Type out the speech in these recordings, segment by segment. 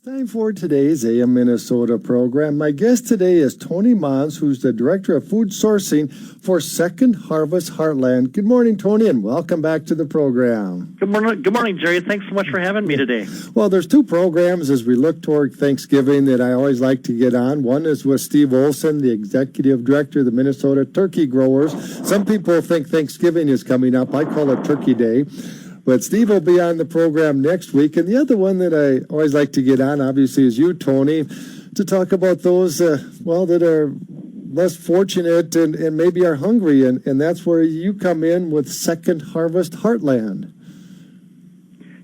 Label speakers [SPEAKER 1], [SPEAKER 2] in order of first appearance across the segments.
[SPEAKER 1] Time for today's AM Minnesota program. My guest today is Tony Mans, who's the Director of Food Sourcing for Second Harvest Heartland. Good morning, Tony, and welcome back to the program.
[SPEAKER 2] Good morning, Jerry. Thanks so much for having me today.
[SPEAKER 1] Well, there's two programs as we look toward Thanksgiving that I always like to get on. One is with Steve Olson, the Executive Director of the Minnesota Turkey Growers. Some people think Thanksgiving is coming up. I call it Turkey Day. But Steve will be on the program next week. And the other one that I always like to get on, obviously, is you, Tony, to talk about those, that are less fortunate and maybe are hungry. And that's where you come in with Second Harvest Heartland.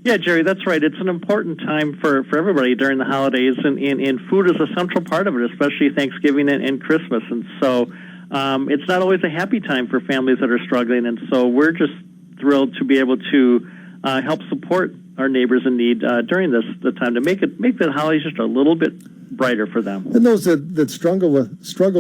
[SPEAKER 2] Yeah, Jerry, that's right. It's an important time for everybody during the holidays, and food is a central part of it, especially Thanksgiving and Christmas. And so it's not always a happy time for families that are struggling. And so we're just thrilled to be able to help support our neighbors in need during the time to make the holidays just a little bit brighter for them.
[SPEAKER 1] And those that struggle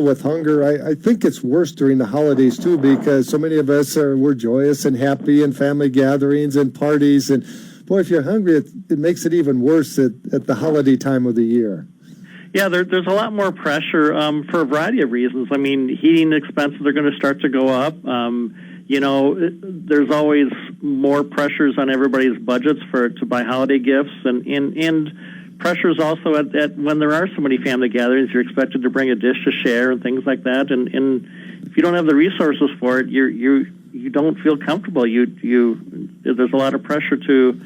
[SPEAKER 1] with hunger, I think it's worse during the holidays too, because so many of us we're joyous and happy in family gatherings and parties, and boy, if you're hungry, it makes it even worse at the holiday time of the year.
[SPEAKER 2] Yeah, there's a lot more pressure for a variety of reasons. I mean, heating expenses are going to start to go up. There's always more pressures on everybody's budgets to buy holiday gifts, and pressures also at when there are so many family gatherings. You're expected to bring a dish to share and things like that, and if you don't have the resources for it, you don't feel comfortable. There's a lot of pressure to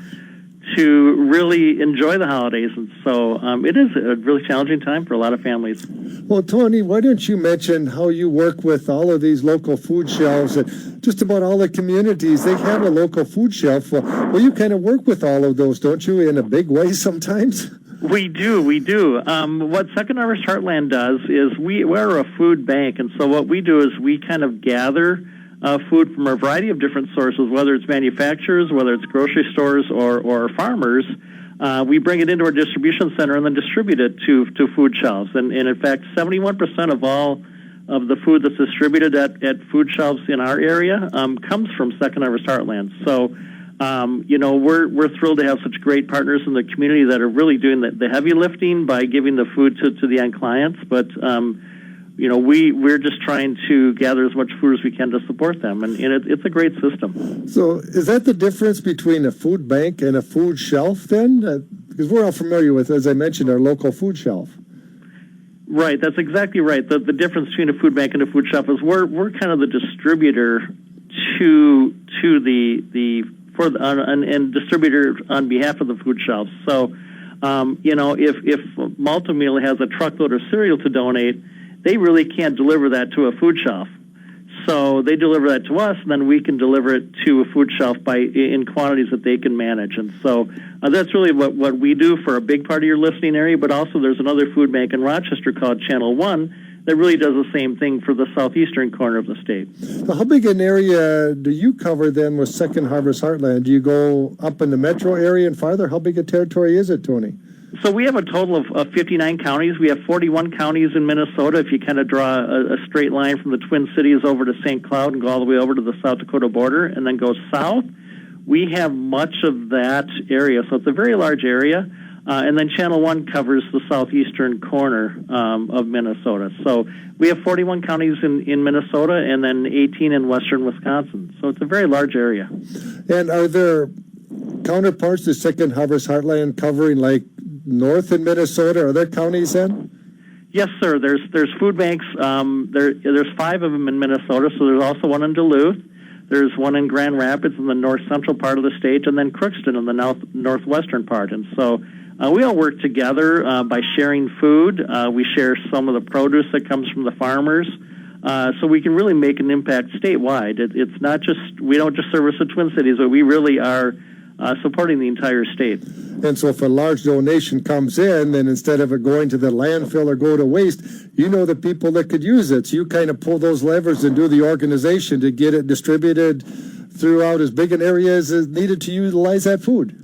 [SPEAKER 2] really enjoy the holidays, and so it is a really challenging time for a lot of families.
[SPEAKER 1] Well, Tony, why don't you mention how you work with all of these local food shelves? Just about all the communities, they have a local food shelf. Well, you kind of work with all of those, don't you, in a big way sometimes?
[SPEAKER 2] We do. What Second Harvest Heartland does is we're a food bank, and so what we do is we kind of gather food from a variety of different sources, whether it's manufacturers, whether it's grocery stores or farmers. We bring it into our distribution center and then distribute it to food shelves. And in fact, 71% of all of the food that's distributed at food shelves in our area comes from Second Harvest Heartland. So, we're thrilled to have such great partners in the community that are really doing the heavy lifting by giving the food to the end clients. But we're just trying to gather as much food as we can to support them, and it's a great system.
[SPEAKER 1] So is that the difference between a food bank and a food shelf then? Because we're all familiar with, as I mentioned, our local food shelf.
[SPEAKER 2] Right, that's exactly right. The difference between a food bank and a food shelf is we're kind of the distributor and distributor on behalf of the food shelves. So, if Malta-Meal has a truckload of cereal to donate, they really can't deliver that to a food shelf. So they deliver that to us, and then we can deliver it to a food shelf in quantities that they can manage. And so that's really what we do for a big part of your listening area, but also there's another food bank in Rochester called Channel 1 that really does the same thing for the southeastern corner of the state.
[SPEAKER 1] So how big an area do you cover then with Second Harvest Heartland? Do you go up in the metro area and farther? How big a territory is it, Tony?
[SPEAKER 2] So we have a total of 59 counties. We have 41 counties in Minnesota. If you kind of draw a straight line from the Twin Cities over to St. Cloud and go all the way over to the South Dakota border and then go south, we have much of that area. So it's a very large area. And then Channel 1 covers the southeastern corner of Minnesota. So we have 41 counties in Minnesota and then 18 in western Wisconsin. So it's a very large area.
[SPEAKER 1] And are there counterparts to Second Harvest Heartland covering like north in Minnesota? Are there counties then?
[SPEAKER 2] Yes, sir. There's food banks. There's 5 of them in Minnesota, so there's also one in Duluth. There's one in Grand Rapids in the north central part of the state, and then Crookston in the northwestern part. And so we all work together by sharing food. We share some of the produce that comes from the farmers, so we can really make an impact statewide. It's not just, we don't just service the Twin Cities, but we really are supporting the entire state.
[SPEAKER 1] And so if a large donation comes in, then instead of it going to the landfill or go to waste, you know the people that could use it. So you kind of pull those levers and do the organization to get it distributed throughout as big an area as is needed to utilize that food.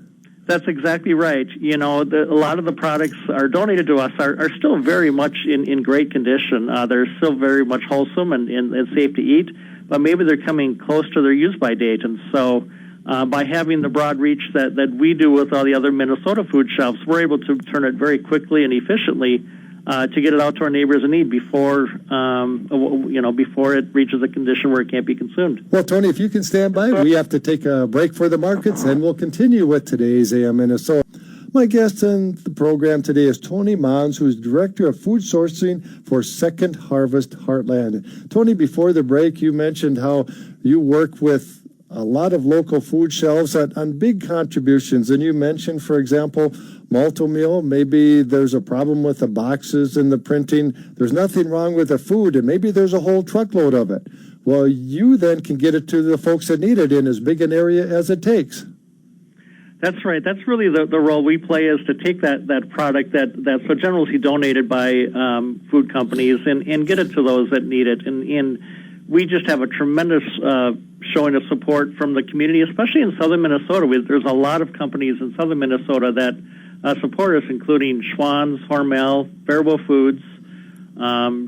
[SPEAKER 2] That's exactly right. A lot of the products are donated to us are still very much in great condition. They're still very much wholesome and safe to eat, but maybe they're coming close to their use-by date. And so by having the broad reach that we do with all the other Minnesota food shops, we're able to turn it very quickly and efficiently to get it out to our neighbors in need before it reaches a condition where it can't be consumed.
[SPEAKER 1] Well, Tony, if you can stand by, we have to take a break for the markets, and we'll continue with today's AM Minnesota. My guest on the program today is Tony Mans, who's Director of Food Sourcing for Second Harvest Heartland. Tony, before the break, you mentioned how you work with a lot of local food shelves on big contributions. And you mentioned, for example, malto meal. Maybe there's a problem with the boxes and the printing. There's nothing wrong with the food, and maybe there's a whole truckload of it. Well, you then can get it to the folks that need it in as big an area as it takes.
[SPEAKER 2] That's right. That's really the role we play, is to take that product that's so generously donated by food companies and get it to those that need it. And we just have a tremendous showing of support from the community, especially in southern Minnesota. There's a lot of companies in southern Minnesota that support us, including Schwann's, Hormel, Faribault Foods,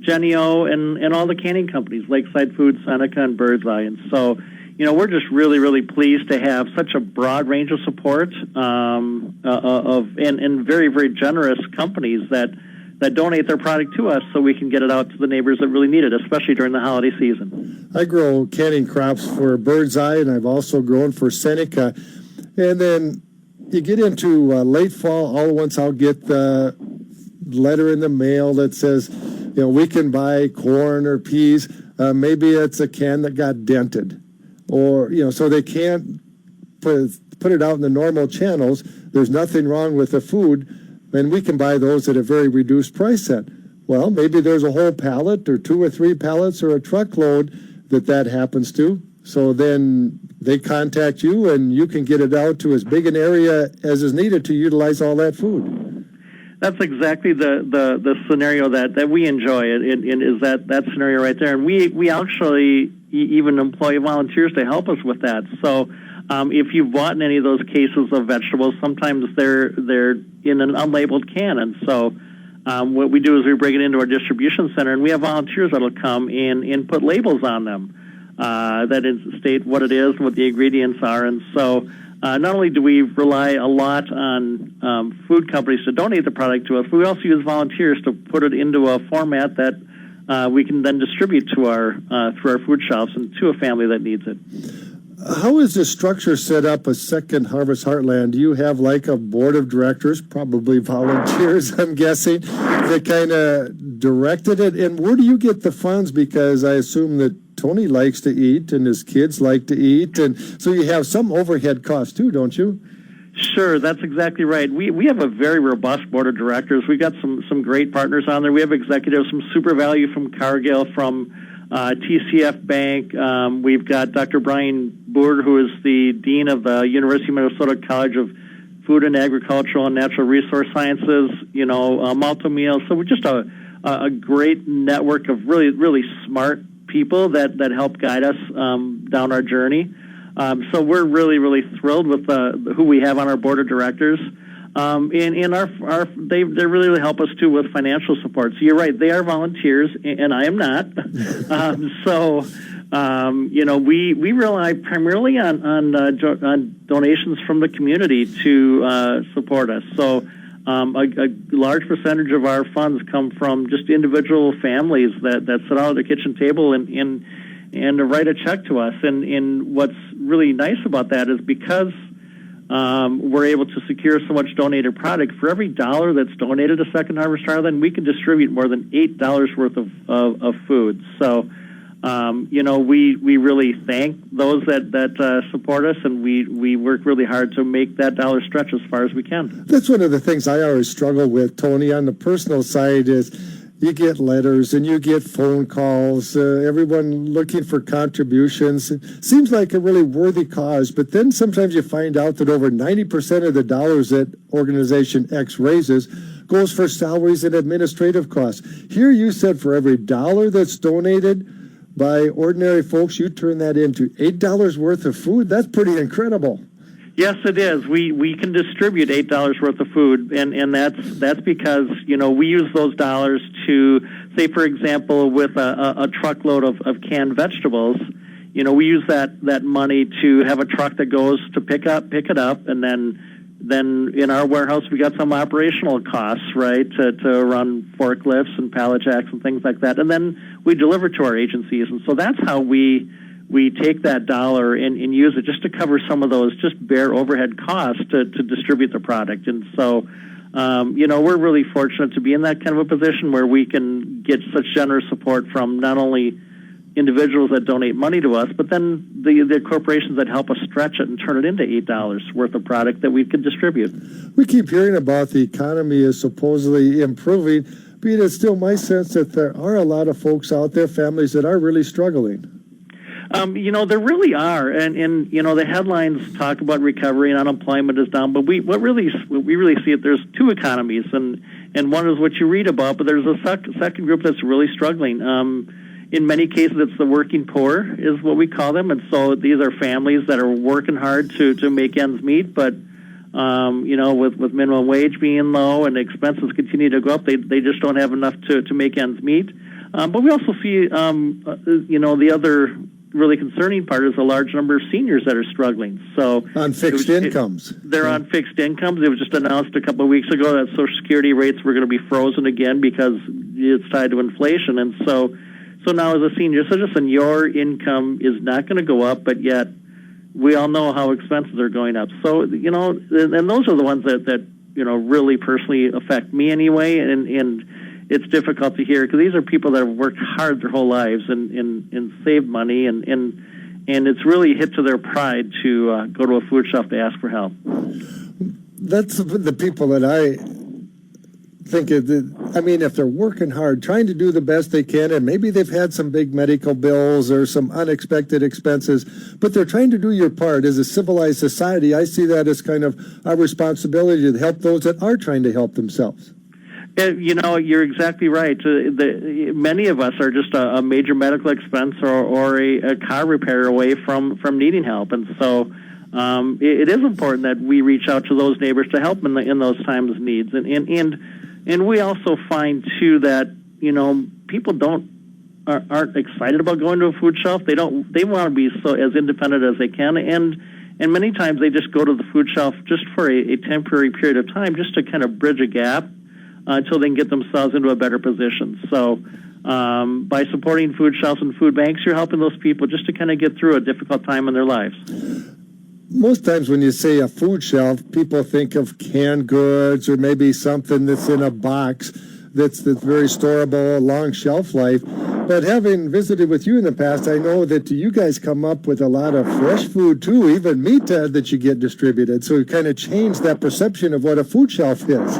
[SPEAKER 2] Genio, and all the canning companies, Lakeside Foods, Seneca, and Birdseye. And so, we're just really, really pleased to have such a broad range of support and very, very generous companies that donate their product to us so we can get it out to the neighbors that really need it, especially during the holiday season.
[SPEAKER 1] I grow canning crops for Birdseye, and I've also grown for Seneca. And then you get into late fall, all at once I'll get the letter in the mail that says, we can buy corn or peas. Maybe it's a can that got dented. Or, so they can't put it out in the normal channels. There's nothing wrong with the food, and we can buy those at a very reduced price set. Well, maybe there's a whole pallet or 2 or 3 pallets or a truckload that happens to. So then they contact you, and you can get it out to as big an area as is needed to utilize all that food.
[SPEAKER 2] That's exactly the scenario that we enjoy. It is that scenario right there, and we actually even employ volunteers to help us with that. So if you've bought any of those cases of vegetables, sometimes they're in an unlabeled can, and so what we do is we bring it into our distribution center, and we have volunteers that'll come and put labels on them that state what it is and what the ingredients are. And so not only do we rely a lot on food companies to donate the product to us, but we also use volunteers to put it into a format that we can then distribute to through our food shops and to a family that needs it.
[SPEAKER 1] How is the structure set up at Second Harvest Heartland? Do you have like a board of directors, probably volunteers, I'm guessing, that kind of directed it? And where do you get the funds? Because I assume that Tony likes to eat and his kids like to eat. And so you have some overhead costs too, don't you?
[SPEAKER 2] Sure, that's exactly right. We have a very robust board of directors. We've got some great partners on there. We have executives from Super Value, from Cargill, from TCF Bank. We've got Dr. Brian Boerd, who is the Dean of the University of Minnesota College of Food and Agricultural and Natural Resource Sciences, Malto Meal. So we're just a great network of really, really smart people that help guide us down our journey. So we're really, really thrilled with who we have on our board of directors. And they really help us too with financial support. So you're right, they are volunteers, and I am not. We rely primarily on donations from the community to support us. So a large percentage of our funds come from just individual families that sit out at the kitchen table and write a check to us. And what's really nice about that is because we're able to secure so much donated product, for every dollar that's donated to Second Harvest Heartland, we can distribute more than $8 worth of food. So, we really thank those that support us, and we work really hard to make that dollar stretch as far as we can.
[SPEAKER 1] That's one of the things I always struggle with, Tony, on the personal side is you get letters and you get phone calls, everyone looking for contributions. It seems like a really worthy cause, but then sometimes you find out that over 90% of the dollars that organization X raises goes for salaries and administrative costs. Here you said for every dollar that's donated by ordinary folks, you turn that into $8 worth of food. That's pretty incredible.
[SPEAKER 2] Yes, it is. We can distribute $8 worth of food, and that's because we use those dollars to, say, for example, with a truckload of canned vegetables, we use that money to have a truck that goes to pick it up, and then in our warehouse we got some operational costs, right, to run forklifts and pallet jacks and things like that, and then we deliver to our agencies, and so that's how we take that dollar and use it just to cover some of those just bare overhead costs to distribute the product. And so, we're really fortunate to be in that kind of a position where we can get such generous support from not only individuals that donate money to us, but then the corporations that help us stretch it and turn it into $8 worth of product that we can distribute.
[SPEAKER 1] We keep hearing about the economy is supposedly improving, but it's still my sense that there are a lot of folks out there, families that are really struggling.
[SPEAKER 2] There really are, and the headlines talk about recovery and unemployment is down, but we really see it. There's two economies, and one is what you read about, but there's a second group that's really struggling. In many cases, it's the working poor is what we call them, and so these are families that are working hard to make ends meet, but with minimum wage being low and expenses continue to go up, they just don't have enough to make ends meet. But we also see, the other really concerning part is a large number of seniors that are struggling. So
[SPEAKER 1] on fixed incomes.
[SPEAKER 2] They're on fixed incomes. It was just announced a couple of weeks ago that Social Security rates were going to be frozen again because it's tied to inflation. And so now as a senior citizen, your income is not going to go up, but yet we all know how expenses are going up. So, and those are the ones that really personally affect me anyway, and it's difficult to hear because these are people that have worked hard their whole lives and saved money, and it's really hit to their pride to go to a food shelf to ask for help.
[SPEAKER 1] That's the people that I think if they're working hard, trying to do the best they can, and maybe they've had some big medical bills or some unexpected expenses, but they're trying to do your part. As a civilized society, I see that as kind of our responsibility to help those that are trying to help themselves.
[SPEAKER 2] You're exactly right. Many of us are just a major medical expense or a car repair away from needing help, and so it is important that we reach out to those neighbors to help in those times of needs. And we also find too that people aren't excited about going to a food shelf. They want to be as independent as they can, and many times they just go to the food shelf just for a temporary period of time, just to kind of bridge a gap until they can get themselves into a better position. So by supporting food shelves and food banks, you're helping those people just to kind of get through a difficult time in their lives.
[SPEAKER 1] Most times when you say a food shelf, people think of canned goods or maybe something that's in a box that's very storable, long shelf life. But having visited with you in the past, I know that you guys come up with a lot of fresh food too, even meat that you get distributed. So it kind of changed that perception of what a food shelf is.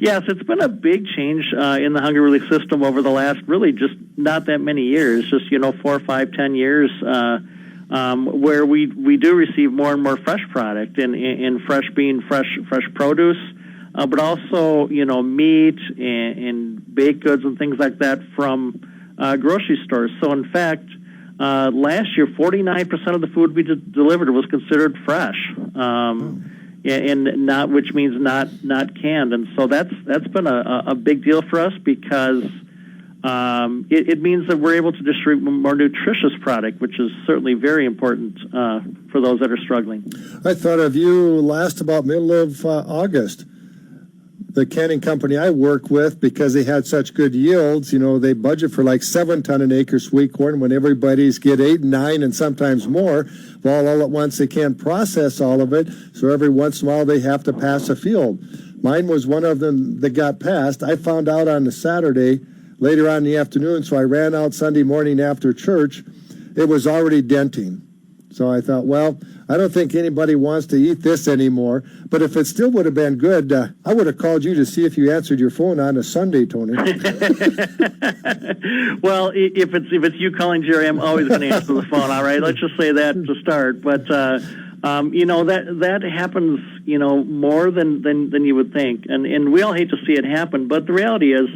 [SPEAKER 2] Yes, it's been a big change in the Hunger Relief System over the last really just not that many years, just 4, 5, 10 years, where we do receive more and more fresh product, and fresh being fresh produce, but also meat and baked goods and things like that from grocery stores. So in fact, last year 49% of the food we delivered was considered fresh. And not, which means not canned, and so that's been a big deal for us because it means that we're able to distribute more nutritious product, which is certainly very important for those that are struggling. I
[SPEAKER 1] thought of you last about middle of August. The canning company I work with, because they had such good yields, they budget for like 7 ton an acre sweet corn when everybody's get 8, 9, and sometimes more. Well, all at once they can't process all of it, so every once in a while they have to pass a field. Mine was one of them that got passed. I found out on the Saturday, later on in the afternoon, so I ran out Sunday morning after church. It was already denting. So I thought, well, I don't think anybody wants to eat this anymore. But if it still would have been good, I would have called you to see if you answered your phone on a Sunday, Tony.
[SPEAKER 2] Well, if it's you calling, Jerry, I'm always going to answer the phone. All right, let's just say that to start. But that happens, more than you would think, and we all hate to see it happen. But the reality is,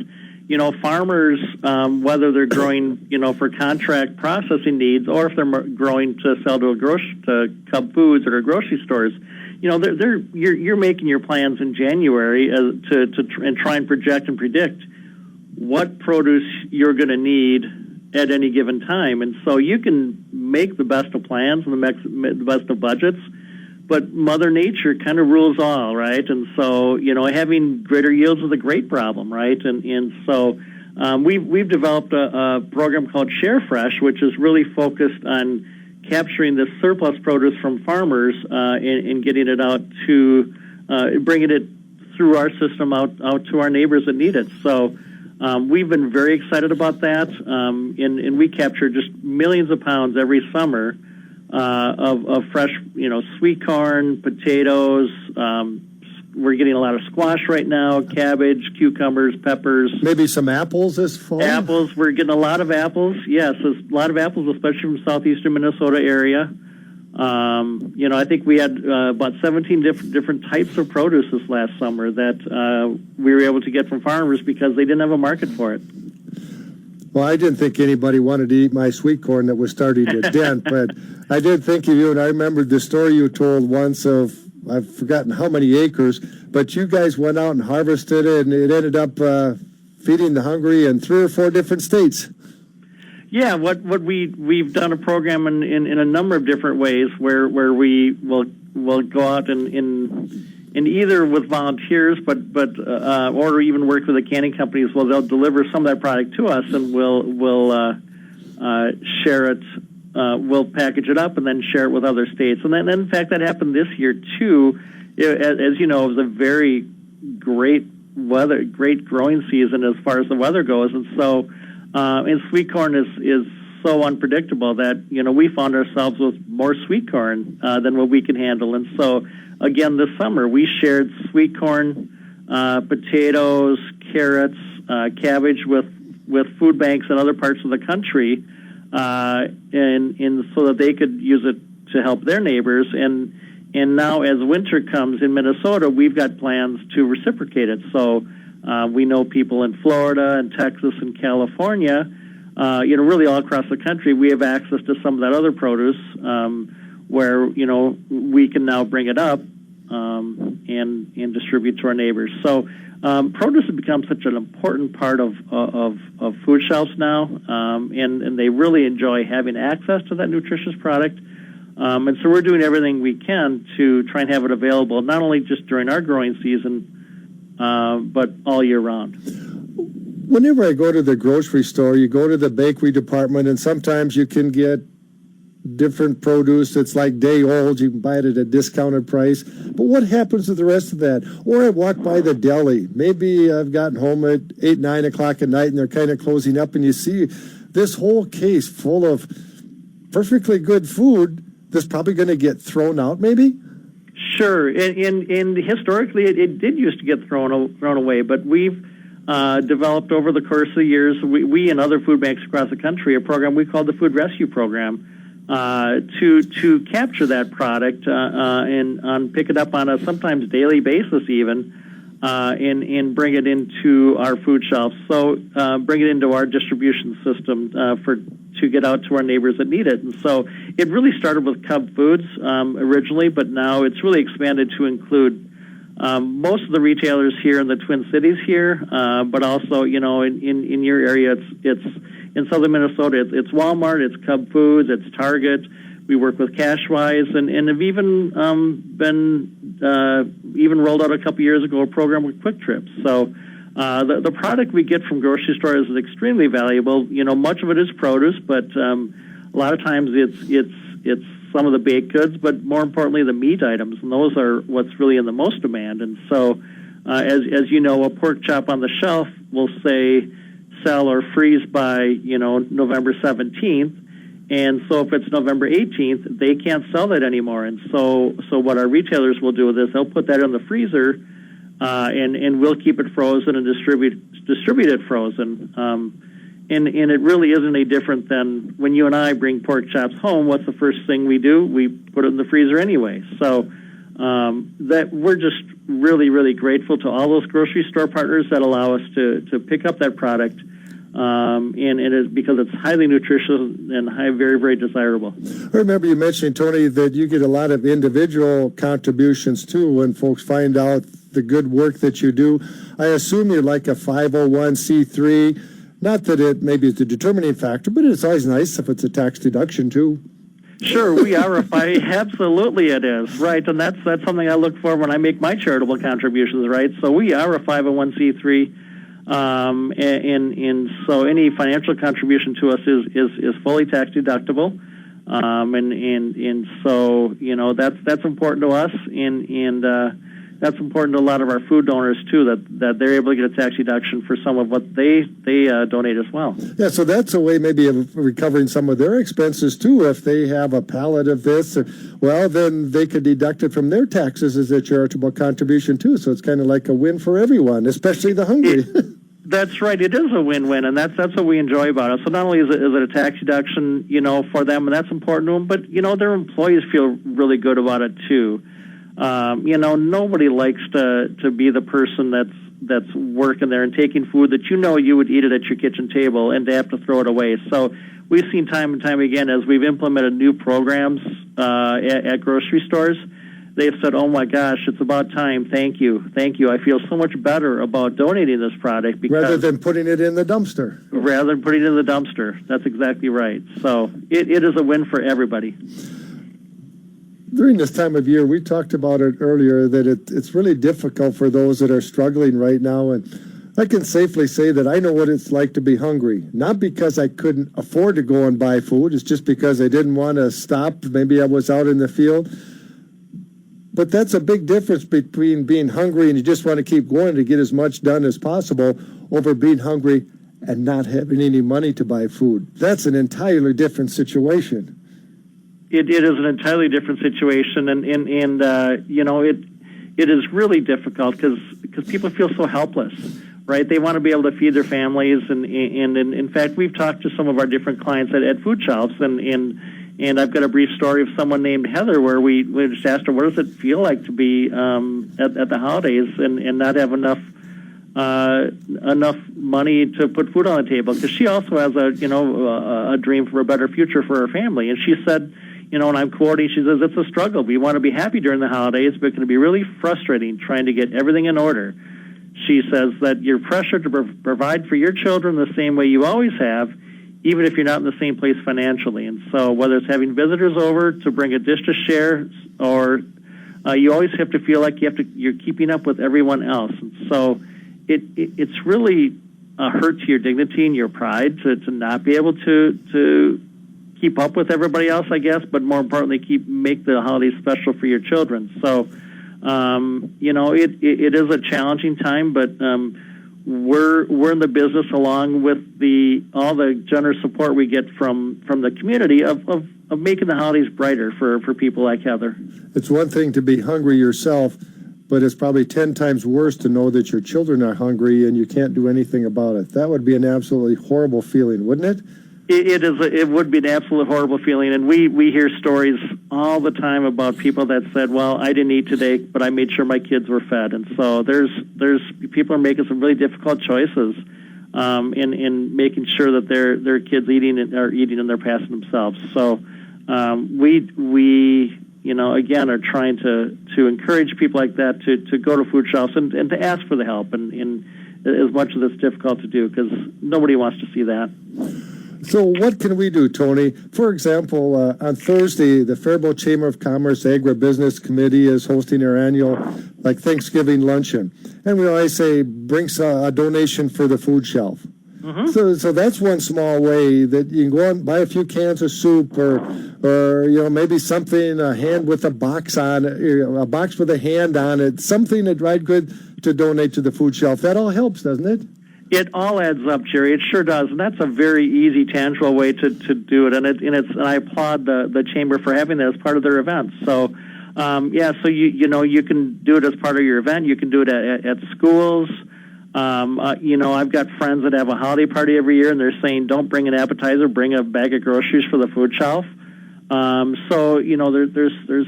[SPEAKER 2] farmers, whether they're growing, for contract processing needs, or if they're growing to sell to Cub Foods or grocery stores, you're making your plans in January to try and project and predict what produce you're going to need at any given time. And so you can make the best of plans and the best of budgets, but Mother Nature kind of rules all, right? And so, having greater yields is a great problem, right? And so we've developed a program called Share Fresh, which is really focused on capturing the surplus produce from farmers and getting it out to, bringing it through our system out to our neighbors that need it. So we've been very excited about that, and we capture just millions of pounds every summer of fresh, sweet corn, potatoes. We're getting a lot of squash right now, cabbage, cucumbers, peppers.
[SPEAKER 1] Maybe some apples this fall?
[SPEAKER 2] Apples. We're getting a lot of apples. Yes, a lot of apples, especially from southeastern Minnesota area. I think we had about 17 different types of produce this last summer that we were able to get from farmers because they didn't have a market for it.
[SPEAKER 1] Well, I didn't think anybody wanted to eat my sweet corn that was starting to dent, but I did think of you, and I remembered the story you told once of, I've forgotten how many acres, but you guys went out and harvested it, and it ended up feeding the hungry in 3 or 4 different states.
[SPEAKER 2] Yeah, we've done a program in a number of different ways where we will go out and either with volunteers, but or even work with the canning companies. Well, they'll deliver some of that product to us, and we'll share it. We'll package it up and then share it with other states. And then, in fact, that happened this year too. As you know, it was a very great growing season as far as the weather goes, and so. And sweet corn is so unpredictable that, we found ourselves with more sweet corn than what we can handle. And so, again, this summer, we shared sweet corn, potatoes, carrots, cabbage with food banks in other parts of the country, and so that they could use it to help their neighbors. And now, as winter comes in Minnesota, we've got plans to reciprocate it. So we know people in Florida and Texas and California, really all across the country, we have access to some of that other produce where, we can now bring it up and distribute to our neighbors. So produce has become such an important part of food shelves now, and they really enjoy having access to that nutritious product. And so we're doing everything we can to try and have it available, not only just during our growing season, but all year round.
[SPEAKER 1] Whenever I go to the grocery store, you go to the bakery department, and sometimes you can get different produce that's like day old. You can buy it at a discounted price. But what happens to the rest of that? Or I walk by the deli. Maybe I've gotten home at 8, 9 o'clock at night, and they're kind of closing up, and you see this whole case full of perfectly good food that's probably going to get thrown out, maybe?
[SPEAKER 2] Sure, and historically it did used to get thrown away, but we've developed over the course of the years, we and other food banks across the country, a program we call the Food Rescue Program, to capture that product and pick it up on a sometimes daily basis even, and bring it into our food shelves. So bring it into our distribution system to get out to our neighbors that need it. And so it really started with Cub Foods originally, but now it's really expanded to include most of the retailers here in the Twin Cities here, but also, in your area, it's in southern Minnesota, it's Walmart, it's Cub Foods, it's Target. We work with Cashwise, and have even been rolled out a couple years ago a program with Quick Trips. So the product we get from grocery stores is extremely valuable. Much of it is produce, but a lot of times it's some of the baked goods, but more importantly the meat items, and those are what's really in the most demand. And so, as you know, a pork chop on the shelf will say sell or freeze by November 17th. And so if it's November 18th, they can't sell that anymore. And so what our retailers will do with this, they'll put that in the freezer, and we'll keep it frozen and distribute it frozen. And it really isn't any different than when you and I bring pork chops home. What's the first thing we do? We put it in the freezer anyway. So that we're just really, really grateful to all those grocery store partners that allow us to pick up that product. And it is because it's highly nutritious and very, very desirable.
[SPEAKER 1] I remember you mentioning, Tony, that you get a lot of individual contributions too when folks find out the good work that you do. I assume you're like a 501c3 Not that it maybe is the determining factor, but it's always nice if it's a tax deduction too.
[SPEAKER 2] Sure, we are a absolutely it is, right, and that's something I look for when I make my charitable contributions, right? So we are a 501c3, and so any financial contribution to us is fully tax deductible, and so that's important to us, and that's important to a lot of our food donors too, that they're able to get a tax deduction for some of what they donate as well.
[SPEAKER 1] Yeah, so that's a way maybe of recovering some of their expenses too. If they have a pallet of this, well, then they could deduct it from their taxes as a charitable contribution too. So it's kind of like a win for everyone, especially the hungry.
[SPEAKER 2] That's right. It is a win-win, and that's what we enjoy about it. So not only is it a tax deduction, for them, and that's important to them, but their employees feel really good about it too. Nobody likes to be the person that's working there and taking food that you would eat it at your kitchen table and to have to throw it away. So we've seen time and time again as we've implemented new programs at grocery stores, they've said, "Oh my gosh, it's about time. Thank you. I feel so much better about donating this product
[SPEAKER 1] rather than putting it in the dumpster."
[SPEAKER 2] Rather than putting it in the dumpster. That's exactly right. So it is a win for everybody.
[SPEAKER 1] During this time of year, we talked about it earlier, that it's really difficult for those that are struggling right now. And I can safely say that I know what it's like to be hungry. Not because I couldn't afford to go and buy food. It's just because I didn't want to stop. Maybe I was out in the field. But that's a big difference between being hungry and you just want to keep going to get as much done as possible over being hungry and not having any money to buy food. That's an entirely different situation.
[SPEAKER 2] It is an entirely different situation, and it is really difficult because people feel so helpless, right? They want to be able to feed their families, and in fact, we've talked to some of our different clients at food shelves, and I've got a brief story of someone named Heather where we just asked her, what does it feel like to be at the holidays and not have enough money to put food on the table? Because she also has a dream for a better future for her family, and she said, and I'm quoting, she says, "It's a struggle. We want to be happy during the holidays, but it can be really frustrating trying to get everything in order." She says that you're pressured to provide for your children the same way you always have, even if you're not in the same place financially. And so whether it's having visitors over to bring a dish to share, or you always have to feel like you're keeping up with everyone else. And so it's really a hurt to your dignity and your pride to not be able to keep up with everybody else, I guess, but more importantly, make the holidays special for your children. So, it is a challenging time, but we're in the business, along with all the generous support we get from the community of making the holidays brighter for people like Heather.
[SPEAKER 1] It's one thing to be hungry yourself, but it's probably 10 times worse to know that your children are hungry and you can't do anything about it. That would be an absolutely horrible feeling, wouldn't it?
[SPEAKER 2] It would be an absolute horrible feeling, and we hear stories all the time about people that said, "Well, I didn't eat today, but I made sure my kids were fed." And so there's people are making some really difficult choices in making sure that their kids are eating and they're passing themselves. So we again are trying to encourage people like that to go to food shelves and to ask for the help, and as much as it's difficult to do, because nobody wants to see that.
[SPEAKER 1] So what can we do, Tony? For example, on Thursday, the Faribault Chamber of Commerce Agribusiness Committee is hosting their annual Thanksgiving luncheon. And we always say, bring a donation for the food shelf. Mm-hmm. So that's one small way that you can go out and buy a few cans of soup or maybe something, a hand with a box on it, a box with a hand on it, something that dried good to donate to the food shelf. That all helps, doesn't it?
[SPEAKER 2] It all adds up, Jerry. It sure does, and that's a very easy, tangible way to do it. And I applaud the chamber for having that as part of their event. So, so you can do it as part of your event. You can do it at schools. I've got friends that have a holiday party every year, and they're saying, "Don't bring an appetizer, bring a bag of groceries for the food shelf." There's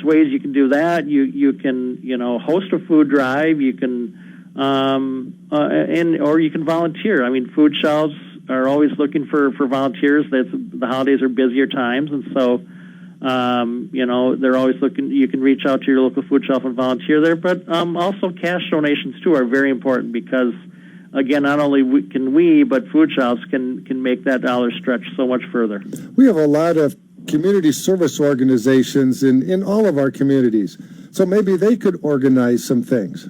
[SPEAKER 2] ways you can do that. You can host a food drive. You can. Or you can volunteer. I mean, food shelves are always looking for volunteers. The holidays are busier times, and so they're always looking. You can reach out to your local food shelf and volunteer there. But also, cash donations too are very important, because again, not only can we, but food shelves can make that dollar stretch so much further.
[SPEAKER 1] We have a lot of community service organizations in all of our communities, so maybe they could organize some things.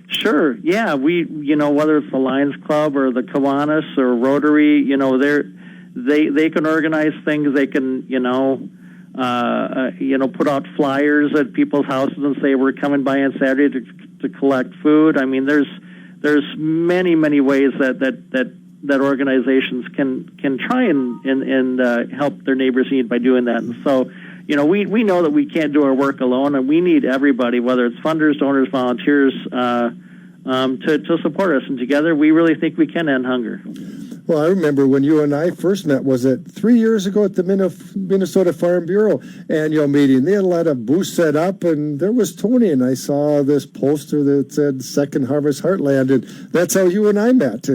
[SPEAKER 2] Sure, yeah. Whether it's the Lions Club or the Kiwanis or Rotary, they can organize things. They can, put out flyers at people's houses and say we're coming by on Saturday to collect food. I mean, there's many ways that organizations can try and help their neighbors in need by doing that. And so, we know that we can't do our work alone, and we need everybody, whether it's funders, donors, volunteers, to support us. And together, we really think we can end hunger.
[SPEAKER 1] Well, I remember when you and I first met, was it 3 years ago at the Minnesota Farm Bureau annual meeting? They had a lot of booths set up, and there was Tony, and I saw this poster that said Second Harvest Heartland, and that's how you and I met.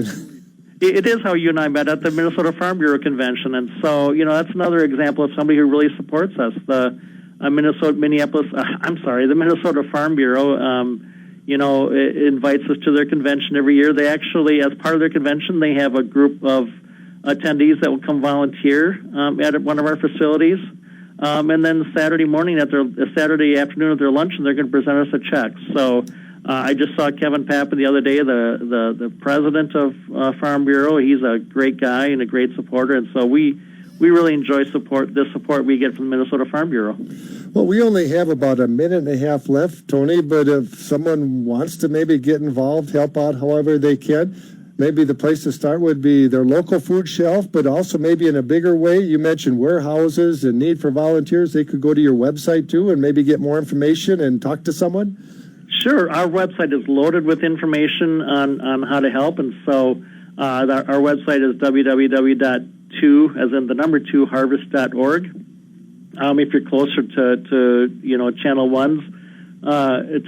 [SPEAKER 2] It is how you and I met at the Minnesota Farm Bureau convention, and so that's another example of somebody who really supports us. The Minnesota Farm Bureau, invites us to their convention every year. They actually, as part of their convention, they have a group of attendees that will come volunteer at one of our facilities, and then Saturday afternoon at their luncheon, they're going to present us a check. So. I just saw Kevin Papin the other day, the president of Farm Bureau. He's a great guy and a great supporter, and so we really enjoy the support we get from the Minnesota Farm Bureau.
[SPEAKER 1] Well, we only have about a minute and a half left, Tony, but if someone wants to maybe get involved, help out however they can, maybe the place to start would be their local food shelf, but also maybe in a bigger way. You mentioned warehouses and need for volunteers. They could go to your website, too, and maybe get more information and talk to someone.
[SPEAKER 2] Sure. Our website is loaded with information on how to help, and so our website is www.2harvest.org. If you're closer to Channel 1's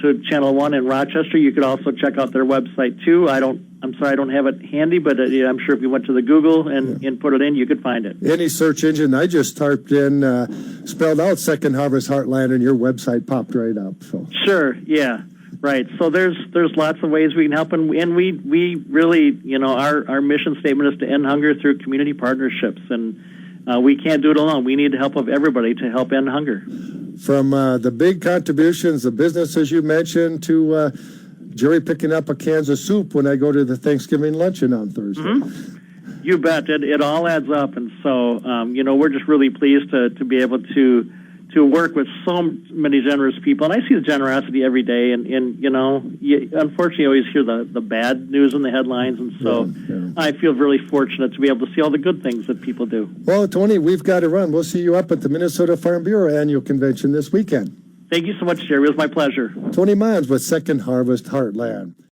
[SPEAKER 2] to Channel 1 in Rochester, you could also check out their website too. I'm sorry, I don't have it handy, but I'm sure if you went to the Google and put it in, you could find it.
[SPEAKER 1] Any search engine, I just typed in, spelled out Second Harvest Heartland, and your website popped right up. So. Sure,
[SPEAKER 2] yeah. Right. So there's lots of ways we can help, and we really, our mission statement is to end hunger through community partnerships, and we can't do it alone. We need the help of everybody to help end hunger.
[SPEAKER 1] From the big contributions, the businesses you mentioned, to Jerry picking up a cans of soup when I go to the Thanksgiving luncheon on Thursday.
[SPEAKER 2] Mm-hmm. You bet. It all adds up, and so we're just really pleased to be able to work with so many generous people. And I see the generosity every day, and unfortunately, you always hear the bad news in the headlines, and so I feel really fortunate to be able to see all the good things that people do.
[SPEAKER 1] Well, Tony, we've got to run. We'll see you up at the Minnesota Farm Bureau annual convention this weekend.
[SPEAKER 2] Thank you so much, Jerry. It was my pleasure.
[SPEAKER 1] Tony Mans with Second Harvest Heartland.